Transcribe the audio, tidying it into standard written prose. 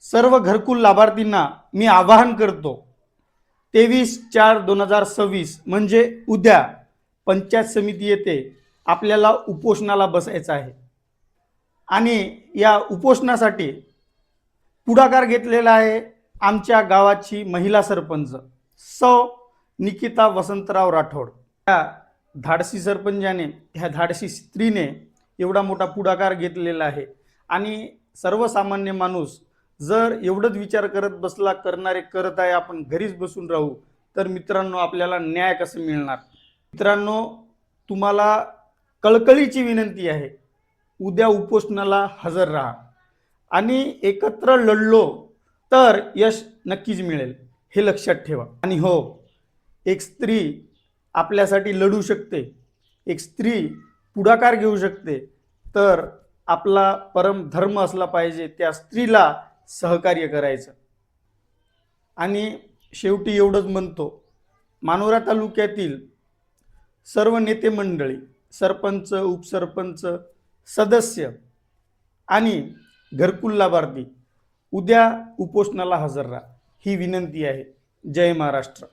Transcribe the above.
सर्व घरकुल लाभार्थींना मी आवाहन करतो, 23/4/2026 म्हणजे उद्या पंचायत समिती येथे आपल्याला उपोषणाला बसायचं आहे आणि या उपोषणासाठी पुढाकार घेतलेला आहे आमच्या गावाची महिला सरपंच सौ निकिता वसंतराव राठोड। त्या धाडसी सरपंचाने, ह्या धाडसी स्त्रीने एवढा मोठा पुढाकार घेतलेला आहे आणि सर्वसामान्य माणूस जर एवढंच विचार करत बसला, करणारे करत आहे, आपण घरीच बसून राहू, तर मित्रांनो आपल्याला न्याय कसं मिळणार। मित्रांनो, तुम्हाला कळकळीची विनंती आहे, उद्या उपोषणाला हजर राहा आणि एकत्र लढलो तर यश नक्कीच मिळेल, हे लक्षात ठेवा। आणि हो, एक स्त्री आपल्यासाठी लढू शकते, एक स्त्री पुढाकार घेऊ शकते, तर आपला परम धर्म असला पाहिजे त्या स्त्रीला सहकार्य करायचं। आणि शेवटी एवढंच म्हणतो, मानोरा तालुक्यातील सर्व नेते मंडळी, सरपंच, उपसरपंच, सदस्य आणि घरकुल लाभार्थी उद्या उपोषणाला हजर राहा, ही विनंती आहे। जय महाराष्ट्र।